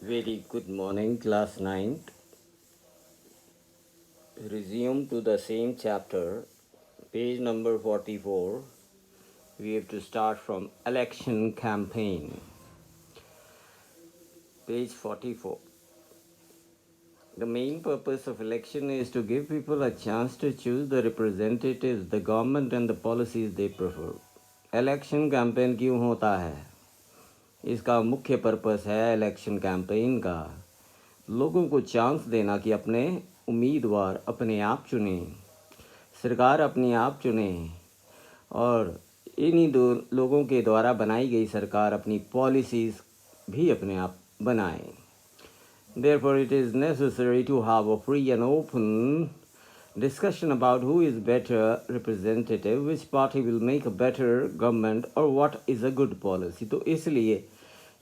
Very good morning, class 9th. Resume to the same chapter, page number 44. We have to start from election campaign. Page 44. The main purpose of election is to give people a chance to choose the representatives, the government and the policies they prefer. Election campaign क्यों होता है? इसका मुख्य purpose है election campaign का लोगों को chance देना कि अपने उम्मीदवार अपने आप चुने, सरकार अपनी आप चुने और इन्हीं दो लोगों के द्वारा बनाई गई सरकार अपनी पॉलिसीज़ भी अपने आप बनाए. Therefore, it is necessary to have a free and open discussion about who is better representative, which party will make a better government or what is a good policy. तो इसलिए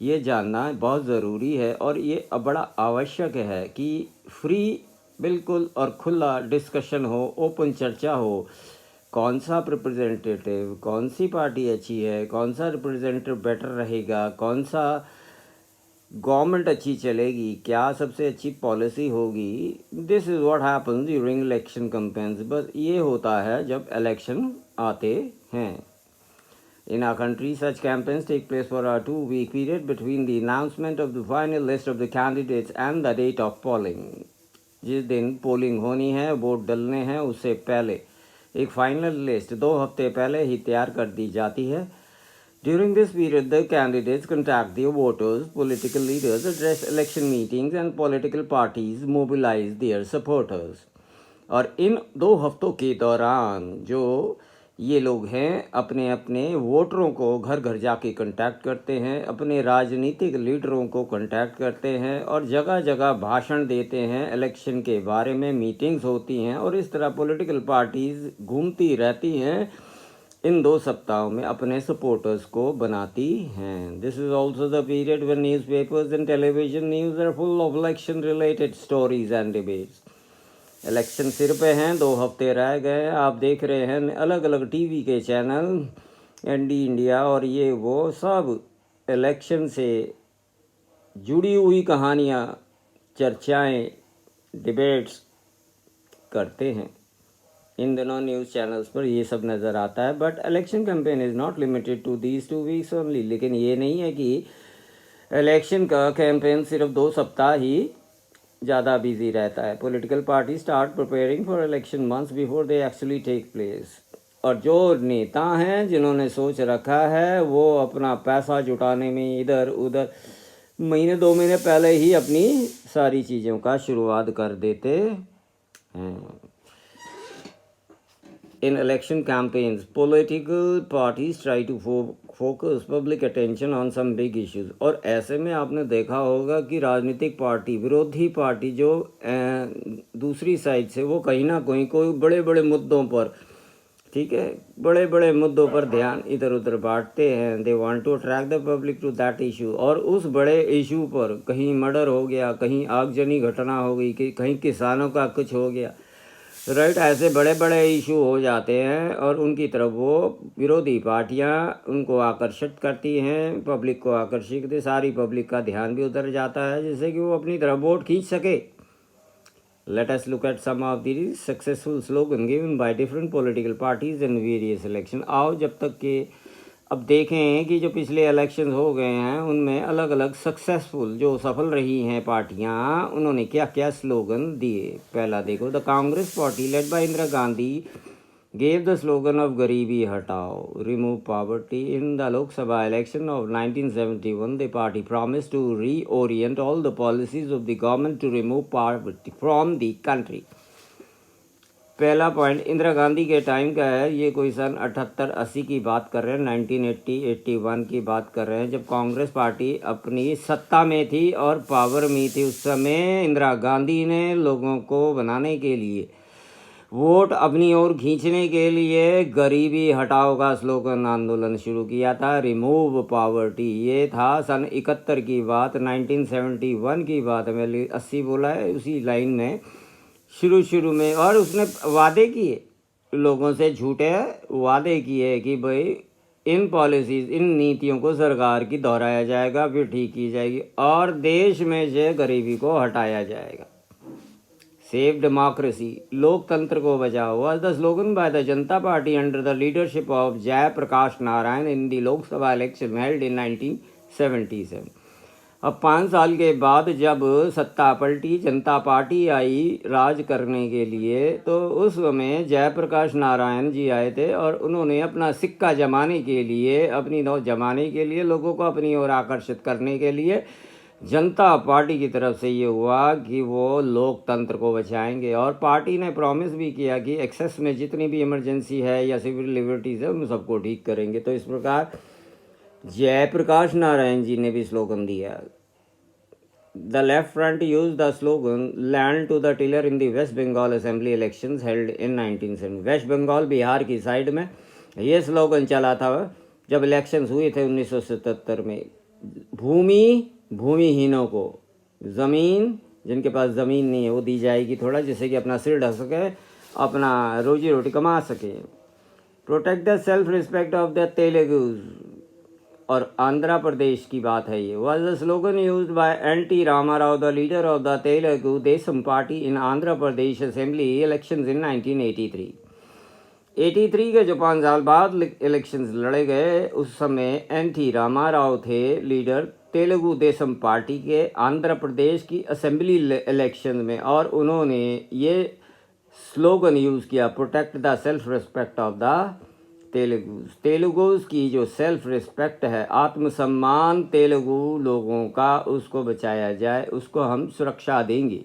ये जानना बहुत ज़रूरी है और ये बड़ा आवश्यक है कि फ्री बिल्कुल और खुला डिस्कशन हो, ओपन चर्चा हो. कौन सा रिप्रेजेंटेटिव, कौन सी पार्टी अच्छी है, कौन सा रिप्रेजेंटेटिव बेटर रहेगा, कौन सा गवर्नमेंट अच्छी चलेगी, क्या सबसे अच्छी पॉलिसी होगी. This is what happens during election campaigns. बस ये होता है जब इलेक्शन आते हैं. In our country, such campaigns take place for a 2-week period between the announcement of the final list of the candidates and the date of polling. जिस दिन polling होनी है, वोट डलने हैं, उससे पहले एक फाइनल लिस्ट 2 हफ्ते पहले ही तैयार कर दी जाती है. During this period, the candidates contact their voters, political leaders address election meetings and political parties mobilize their supporters. और इन 2 हफ्तों के दौरान जो ये लोग हैं अपने अपने वोटरों को घर घर जाके कांटेक्ट करते हैं, अपने राजनीतिक लीडरों को कांटेक्ट करते हैं और जगह जगह भाषण देते हैं. इलेक्शन के बारे में मीटिंग्स होती हैं और इस तरह पॉलिटिकल पार्टीज घूमती रहती हैं. इन 2 सप्ताहों में अपने सपोर्टर्स को बनाती हैं. This is also the period when newspapers and television news are full of election related stories and debates. Election सिर पे हैं, 2 हफ्ते रह गए. आप देख रहे हैं अलग अलग टीवी के चैनल, एनडी इंडिया और ये वो सब इलेक्शन से जुड़ी हुई कहानियाँ, चर्चाएं, डिबेट्स करते हैं. इन दिनों न्यूज़ चैनल्स पर ये सब नज़र आता है. But election campaign is not limited to these 2 weeks only. लेकिन ये नहीं है कि इलेक्शन का कैंपेन सिर्फ 2 सप्ताह ही ज़्यादा बिजी रहता है. Political party start preparing for election months before they actually take place. और जो नेता हैं जिन्होंने सोच रखा है वो अपना पैसा जुटाने में इधर उधर महीने 2 महीने पहले ही अपनी सारी चीज़ों का शुरुआत कर देते हैं. In election campaigns, political parties try to focus public attention on some big issues. और ऐसे में आपने देखा होगा कि राजनीतिक पार्टी, विरोधी पार्टी जो दूसरी साइड से वो कहीं ना कहीं कोई बड़े बड़े मुद्दों पर, ठीक है, बड़े बड़े मुद्दों पर ध्यान इधर उधर बांटते हैं. They want to attract the public to that issue. और उस बड़े इशू पर कहीं मर्डर हो गया, कहीं आगजनी घटना हो गई, कहीं किसानों का कुछ हो गया, राइट. ऐसे बड़े बड़े इशू हो जाते हैं और उनकी तरफ वो विरोधी पार्टियां उनको आकर्षित करती हैं, पब्लिक को आकर्षित करती, सारी पब्लिक का ध्यान भी उधर जाता है जिससे कि वो अपनी तरफ वोट खींच सके. Let us look at some of the successful slogan given by different political parties in various election. आओ जब तक कि अब देखें कि जो पिछले इलेक्शन हो गए हैं उनमें अलग अलग सक्सेसफुल जो सफल रही हैं पार्टियां, उन्होंने क्या क्या स्लोगन दिए. पहला देखो, the Congress party led by Indira Gandhi gave the slogan of गरीबी हटाओ, remove poverty. In the Lok Sabha election of 1971, the party promised to reorient all the policies of the government to remove poverty from the country. पहला point Indira Gandhi के time का है. ये कोई सन 78-80 की बात कर रहे हैं, 1980-81 की बात कर रहे हैं, जब कांग्रेस पार्टी अपनी सत्ता में थी और पावर में थी. उस समय इंदिरा गांधी ने लोगों को बनाने के लिए, वोट अपनी ओर खींचने के लिए गरीबी हटाओ का स्लोगन आंदोलन शुरू किया था. रिमूव पावर्टी, ये था सन 71 की बात, 1971 की बात. मैंने 80 बोला है उसी लाइन में शुरू में. और उसने वादे किए, लोगों से झूठे वादे किए कि भाई इन पॉलिसीज, इन नीतियों को सरकार की दोहराया जाएगा, फिर ठीक की जाएगी और देश में से गरीबी को हटाया जाएगा। सेव डेमोक्रेसी, लोकतंत्र को बचाओ was the slogan by the Janata Party under the leadership of Jayaprakash Narayan in the Lok Sabha election held in 1977। अब 5 साल के बाद जब सत्ता पलटी, जनता पार्टी आई राज करने के लिए, तो उस समय जयप्रकाश नारायण जी आए थे और उन्होंने अपना सिक्का जमाने के लिए, अपनी नौज जमाने के लिए, लोगों को अपनी ओर आकर्षित करने के लिए जनता पार्टी की तरफ से ये हुआ कि वो लोकतंत्र को बचाएंगे। और पार्टी ने प्रॉमिस भी किया कि एक्सेस में जितनी भी इमरजेंसी है या सिविल लिबर्टीज़ है उन सबको ठीक करेंगे। तो इस प्रकार जयप्रकाश नारायण जी ने भी स्लोगन दिया। The Left Front use the slogan land to the tiller in the West Bengal assembly elections held in 1970। West Bengal बिहार की साइड में ये स्लोगन चला था जब इलेक्शंस हुए थे 1977 में। भूमिहीनों को ज़मीन, जिनके पास ज़मीन नहीं है वो दी जाएगी थोड़ा, जिससे कि अपना सिर ढक सके, अपना रोजी रोटी कमा सके। Protect the self respect of the Telugus, और आंध्र प्रदेश की बात है ये। Was the slogan used by NT. Ramarao, the leader of the Telugu Desam Party in Andhra Pradesh assembly elections in 1983। 83 के जो 5 साल बाद इलेक्शंस लड़े गए, उस समय एन.टी. रामाराव थे लीडर तेलुगु देशम पार्टी के आंध्र प्रदेश की असेंबली इलेक्शन में, और उन्होंने ये स्लोगन यूज़ किया, protect the self respect of the Telugus की जो सेल्फ रिस्पेक्ट है, आत्मसम्मान तेलुगु लोगों का, उसको बचाया जाए, उसको हम सुरक्षा देंगे।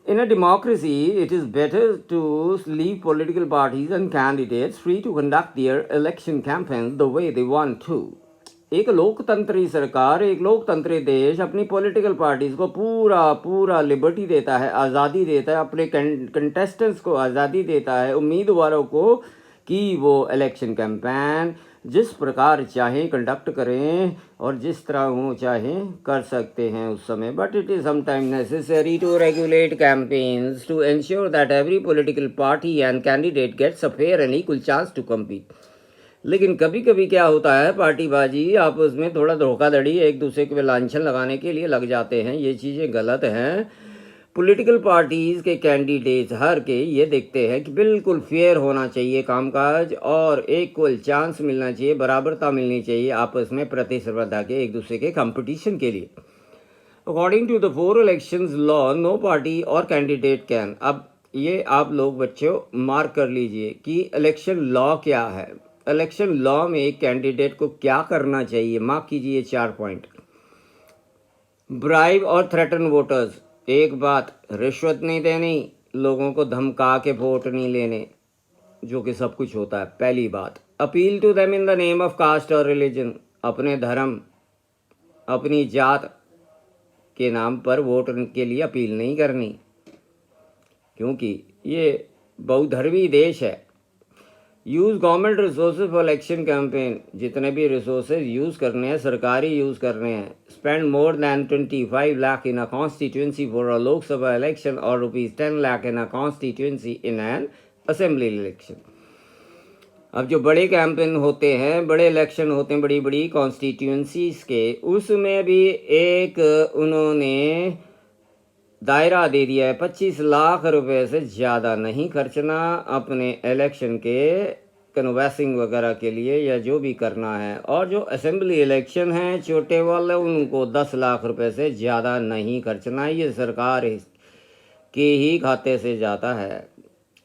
In a democracy, it is better to leave political parties and candidates free to conduct their election campaigns the way they want to. एक लोकतंत्री सरकार, एक लोकतंत्री देश अपनी पॉलिटिकल पार्टीज को पूरा लिबर्टी देता है, आज़ादी देता है, अपने कंटेस्टेंट्स को आज़ादी देता है, उम्मीदवारों को, कि वो इलेक्शन कैंपेन जिस प्रकार चाहें कंडक्ट करें और जिस तरह वो चाहें कर सकते हैं उस समय। But it is sometime necessary to regulate campaigns to ensure that every political party and candidate gets a fair and equal chance to compete. लेकिन कभी कभी क्या होता है, पार्टीबाजी, आपस में थोड़ा धोखाधड़ी, एक दूसरे के लांछन लगाने के लिए लग जाते हैं। ये चीज़ें गलत हैं। पॉलिटिकल पार्टीज़ के कैंडिडेट्स हर के ये देखते हैं कि बिल्कुल फेयर होना चाहिए कामकाज और इक्वल चांस मिलना चाहिए, बराबरता मिलनी चाहिए आपस में प्रतिस्पर्धा के, एक दूसरे के कंपटीशन के लिए। According to the 4 elections law, no party और कैंडिडेट कैन। अब ये आप लोग बच्चों मार्क कर लीजिए कि इलेक्शन लॉ क्या है। इलेक्शन लॉ में एक कैंडिडेट को क्या करना चाहिए, मार्क कीजिए 4 पॉइंट। ब्राइब और थ्रेटन वोटर्स, एक बात, रिश्वत नहीं देनी, लोगों को धमका के वोट नहीं लेने, जो कि सब कुछ होता है, पहली बात। Appeal to them in the name of caste और रिलीजन, अपने धर्म, अपनी जात के नाम पर वोट के लिए अपील नहीं करनी, क्योंकि ये बहुधर्मी देश है। Use government resources for election campaign, जितने भी रिसोर्सेज यूज़ करने हैं, सरकारी यूज़ करने हैं। Spend more than 25 lakh in a constituency for a Lok Sabha election और ₹10 lakh in a constituency in an assembly election. अब जो बड़े कैंपेन होते हैं, बड़े इलेक्शन होते हैं, बड़ी बड़ी कॉन्स्टिट्यूंसीज के, उसमें भी एक उन्होंने दायरा दे दिया है, 25 लाख रुपए से ज़्यादा नहीं खर्चना अपने इलेक्शन के कन्वेसिंग वगैरह के लिए या जो भी करना है। और जो असेंबली इलेक्शन हैं छोटे वाले, उनको 10 लाख रुपए से ज़्यादा नहीं खर्चना, ये सरकार के ही खाते से जाता है।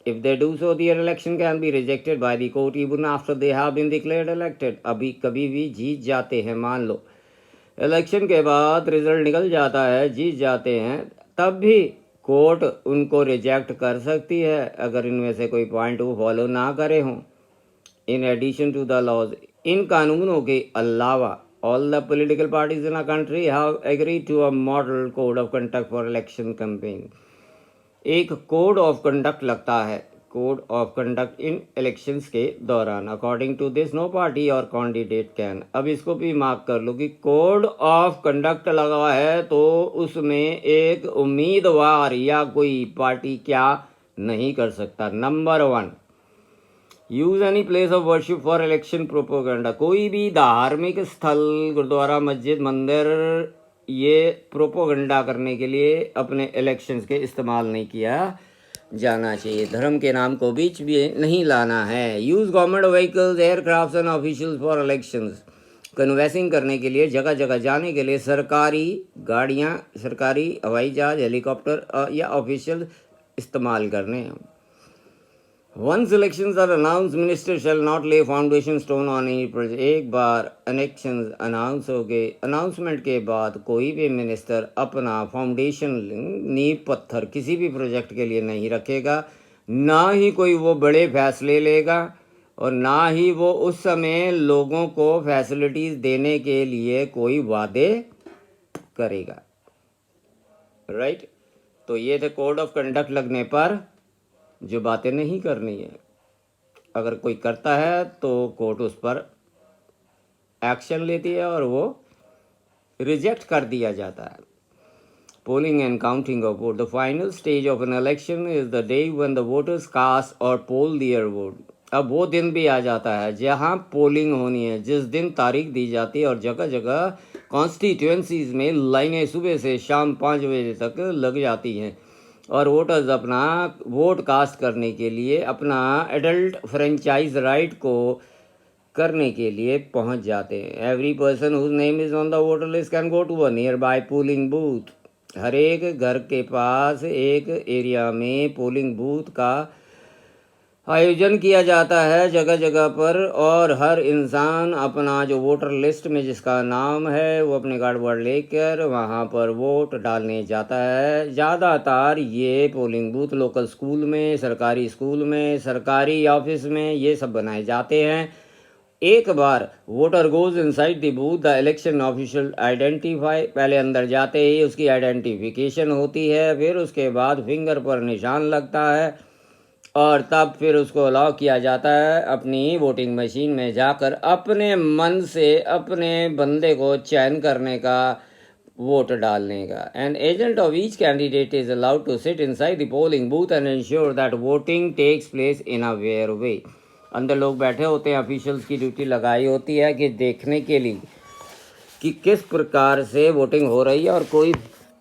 If they do so their election can be rejected by the court even after they have been declared elected. अभी कभी भी जीत जाते हैं, मान लो इलेक्शन के बाद रिजल्ट निकल जाता है, जीत जाते हैं, तब भी कोर्ट उनको रिजेक्ट कर सकती है अगर इनमें से कोई पॉइंट वो फॉलो ना करे हों। In addition to the laws, इन कानूनों के अलावा, all the political parties in a country have agreed to a model code of conduct for election campaign. एक कोड ऑफ कंडक्ट लगता है, code of conduct in elections के दौरान। According to this no party और candidate can. अब इसको भी mark कर लो कि कोड ऑफ कंडक्ट लगा है तो उसमें एक उम्मीदवार या कोई पार्टी क्या नहीं कर सकता। Number 1, use any place of worship for election propaganda, कोई भी धार्मिक स्थल, गुरुद्वारा, मस्जिद, मंदिर, ये प्रोपोगंडा करने के लिए अपने इलेक्शंस के इस्तेमाल नहीं किया जाना चाहिए। धर्म के नाम को बीच भी नहीं लाना है। Use government vehicles, aircraft and officials for elections, canvassing करने के लिए, जगह जगह जाने के लिए सरकारी गाड़ियाँ, सरकारी हवाई जहाज, हेलीकॉप्टर या ऑफिशियल इस्तेमाल करने हैं। Once elections are announced, minister shall not lay foundation stone on any project. एक बार इलेक्शंस अनाउंस हो गए, अनाउंसमेंट के बाद कोई भी मिनिस्टर अपना फाउंडेशन, नींव पत्थर किसी भी प्रोजेक्ट के लिए नहीं रखेगा, ना ही कोई वो बड़े फैसले लेगा और ना ही वो उस समय लोगों को फैसिलिटीज़ देने के लिए कोई वादे करेगा। राइट, तो ये थे कोड ऑफ कंडक्ट लगने पर जो बातें नहीं करनी है। अगर कोई करता है तो कोर्ट उस पर एक्शन लेती है और वो रिजेक्ट कर दिया जाता है। Polling and counting of vote, the final stage of an election is the day when the voters cast और पोल देयर वोट। अब वो दिन भी आ जाता है जहाँ पोलिंग होनी है, जिस दिन तारीख दी जाती है और जगह जगह कॉन्स्टिट्यूएंसीज में लाइनें सुबह से शाम 5 बजे तक लग जाती हैं और वोटर्स अपना वोट कास्ट करने के लिए, अपना एडल्ट फ्रेंचाइज राइट को करने के लिए पहुंच जाते हैं। Every person whose name is on the voter list can go to a nearby polling booth. हर एक घर के पास एक एरिया में पोलिंग बूथ का आयोजन किया जाता है जगह जगह पर, और हर इंसान अपना जो वोटर लिस्ट में जिसका नाम है वो अपने कार्ड वर्ड लेकर वहाँ पर वोट डालने जाता है। ज़्यादातर ये पोलिंग बूथ लोकल स्कूल में, सरकारी स्कूल में, सरकारी ऑफिस में ये सब बनाए जाते हैं। एक बार voter goes inside the booth, the election official identify, पहले अंदर जाते ही उसकी आइडेंटिफिकेशन होती है, फिर उसके बाद फिंगर पर निशान लगता है और तब फिर उसको अलाउ किया जाता है अपनी वोटिंग मशीन में जाकर अपने मन से अपने बंदे को चयन करने का, वोट डालने का। An agent of each candidate is allowed to sit inside the polling booth and ensure that voting takes place in a fair way. अंदर लोग बैठे होते हैं, ऑफिशियल्स की ड्यूटी लगाई होती है कि देखने के लिए कि किस प्रकार से वोटिंग हो रही है और कोई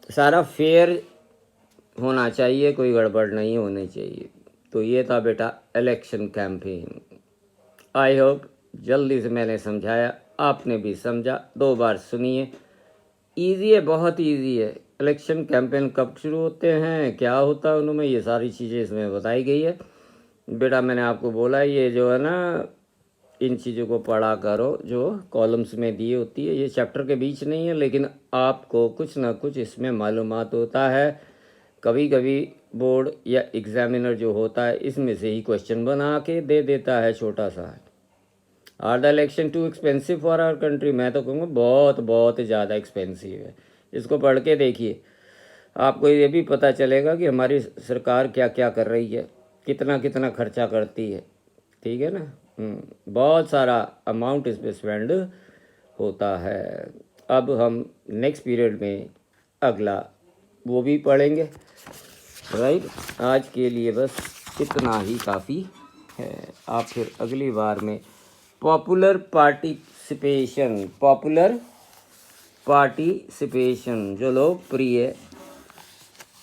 सारा फेयर होना चाहिए, कोई गड़बड़ नहीं होनी चाहिए। तो ये था बेटा इलेक्शन कैंपेन। आई होप जल्दी से मैंने समझाया, आपने भी समझा। 2 बार सुनिए, ईजी है, बहुत ईजी है। इलेक्शन कैंपेन कब शुरू होते हैं, क्या होता है उनमें, ये सारी चीज़ें इसमें बताई गई है। बेटा मैंने आपको बोला ये जो है ना, इन चीज़ों को पढ़ा करो जो कॉलम्स में दी होती है। ये चैप्टर के बीच नहीं है, लेकिन आपको कुछ ना कुछ इसमें मालूमात होता है। कभी कभी बोर्ड या एग्जामिनर जो होता है इसमें से ही क्वेश्चन बना के दे देता है छोटा सा। Are the election too expensive for our country, मैं तो कहूँगा बहुत बहुत ज़्यादा एक्सपेंसिव है। इसको पढ़ के देखिए, आपको ये भी पता चलेगा कि हमारी सरकार क्या क्या कर रही है, कितना कितना खर्चा करती है। ठीक है ना, बहुत सारा अमाउंट इस पर स्पेंड होता है। अब हम नेक्स्ट पीरियड में अगला वो भी पढ़ेंगे। राइट, आज के लिए बस इतना ही काफ़ी है। आप फिर अगली बार में पॉपुलर पार्टिसिपेशन जो लोकप्रिय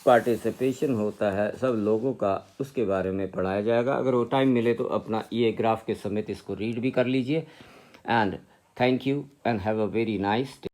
पार्टिसिपेशन होता है सब लोगों का, उसके बारे में पढ़ाया जाएगा। अगर वो टाइम मिले तो अपना ये ग्राफ के समेत इसको रीड भी कर लीजिए। And thank you and have a very nice day.